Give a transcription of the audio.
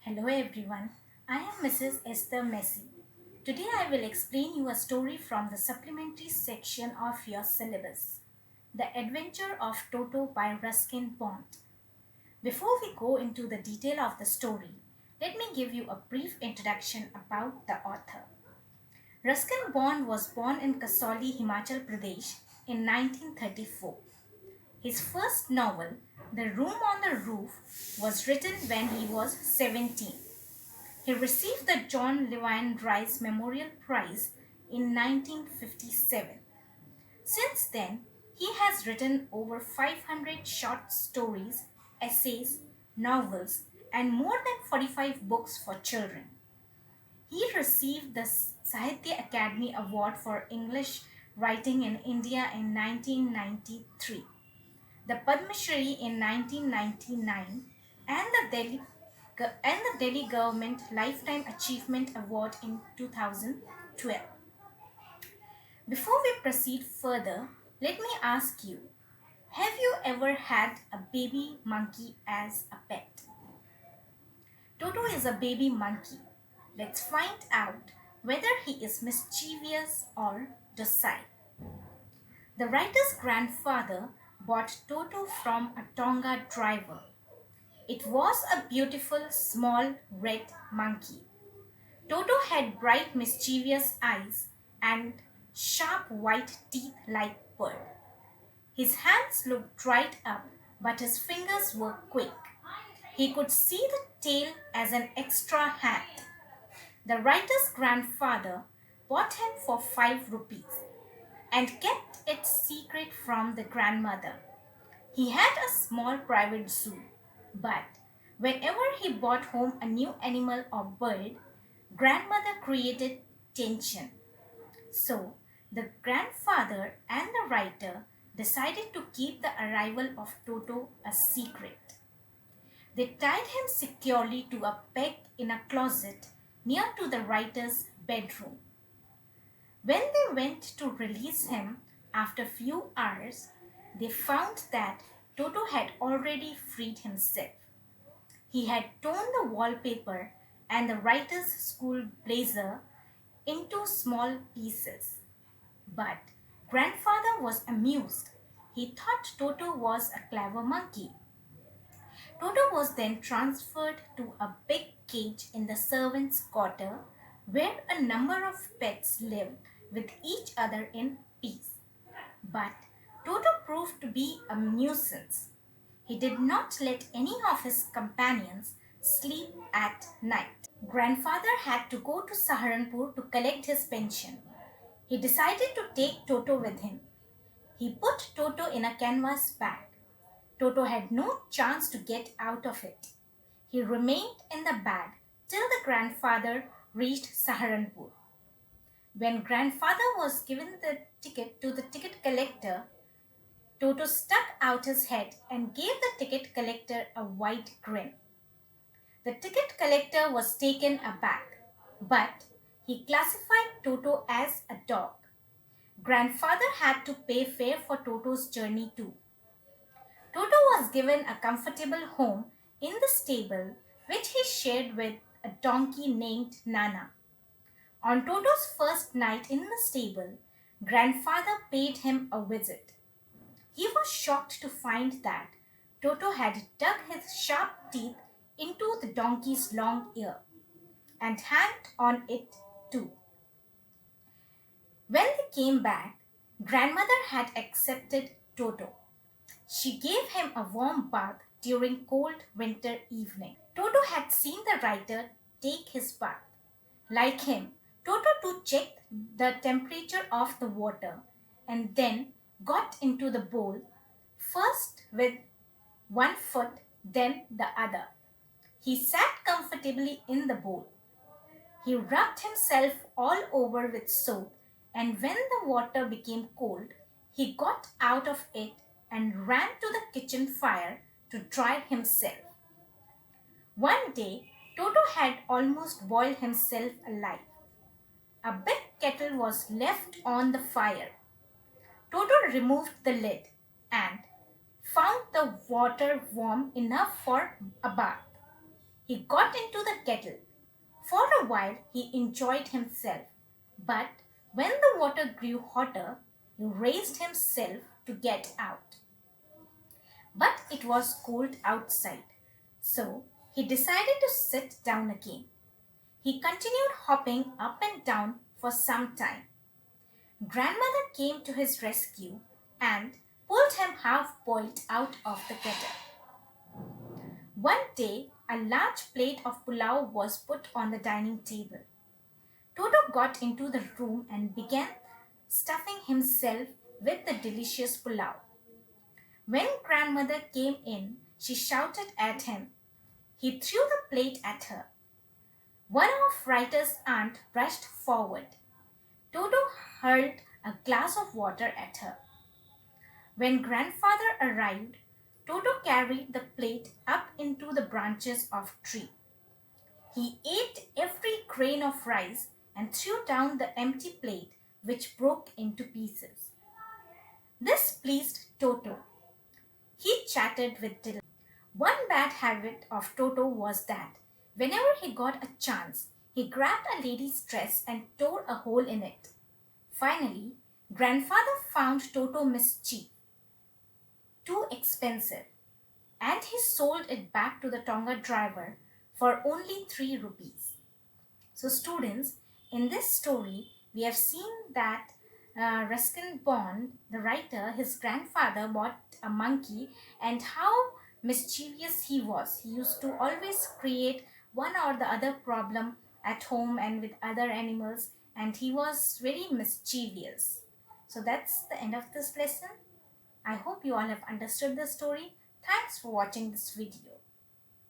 Hello everyone, I am Mrs Esther Massey. Today I will explain you a story from the supplementary section of your syllabus, The Adventure of Toto by Ruskin Bond. Before we go into the detail of the story, let me give you a brief introduction about the author. Ruskin Bond was born in Kasauli, Himachal Pradesh in 1934. His first novel, The Room on the Roof, was written when he was 17. He received the John Levine Rice Memorial Prize in 1957. Since then, he has written over 500 short stories, essays, novels, and more than 45 books for children. He received the Sahitya Academy Award for English Writing in India in 1993, the Padma Shri in 1999, and the Delhi Government Lifetime Achievement Award in 2012. Before we proceed further, let me ask you, have you ever had a baby monkey as a pet? Toto is a baby monkey. Let's find out whether he is mischievous or docile. The writer's grandfather bought Toto from a Tonga driver. It was a beautiful small red monkey. Toto had bright mischievous eyes and sharp white teeth like pearl. His hands looked dried up, but his fingers were quick. He could see the tail as an extra hand. The writer's grandfather bought him for 5 rupees and kept it secret from the grandmother. He had a small private zoo, but whenever he brought home a new animal or bird, grandmother created tension. So the grandfather and the writer decided to keep the arrival of Toto a secret. They tied him securely to a peg in a closet near to the writer's bedroom. When they went to release him after few hours, they found that Toto had already freed himself. He had torn the wallpaper and the writer's school blazer into small pieces. But grandfather was amused. He thought Toto was a clever monkey. Toto was then transferred to a big cage in the servants' quarter where a number of pets lived with each other in peace. But Toto proved to be a nuisance. He did not let any of his companions sleep at night. Grandfather had to go to Saharanpur to collect his pension. He decided to take Toto with him. He put Toto in a canvas bag. Toto had no chance to get out of it. He remained in the bag till the grandfather reached Saharanpur. When grandfather was given the ticket to the ticket collector, Toto stuck out his head and gave the ticket collector a wide grin. The ticket collector was taken aback, but he classified Toto as a dog. Grandfather had to pay fare for Toto's journey too. Toto was given a comfortable home in the stable which he shared with a donkey named Nana. On Toto's first night in the stable, grandfather paid him a visit. He was shocked to find that Toto had dug his sharp teeth into the donkey's long ear and hanged on it too. When they came back, grandmother had accepted Toto. She gave him a warm bath during cold winter evening. Toto had seen the writer take his bath. Like him, Toto too checked the temperature of the water and then got into the bowl, first with one foot, then the other. He sat comfortably in the bowl. He rubbed himself all over with soap, and when the water became cold, he got out of it and ran to the kitchen fire to dry himself. One day, Toto had almost boiled himself alive. A big kettle was left on the fire. Toto removed the lid and found the water warm enough for a bath. He got into the kettle. For a while he enjoyed himself, but when the water grew hotter, he raised himself to get out. But it was cold outside, so he decided to sit down again. He continued hopping up and down for some time. Grandmother came to his rescue and pulled him half boiled out of the kettle. One day, a large plate of pulao was put on the dining table. Toto got into the room and began stuffing himself with the delicious pulao. When grandmother came in, she shouted at him. He threw the plate at her. One of Ryder's aunt rushed forward. Toto hurled a glass of water at her. When grandfather arrived, Toto carried the plate up into the branches of tree. He ate every grain of rice and threw down the empty plate, which broke into pieces. This pleased Toto. He chatted with delight. One bad habit of Toto was that whenever he got a chance, he grabbed a lady's dress and tore a hole in it. Finally, grandfather found Toto mischief too expensive, and he sold it back to the Tonga driver for only 3 rupees. So, students, in this story, we have seen that Ruskin Bond, the writer, his grandfather bought a monkey, and how mischievous he was. He used to always create one or the other problem at home and with other animals, and he was very mischievous. So, that's the end of this lesson. I hope you all have understood the story. Thanks for watching this video.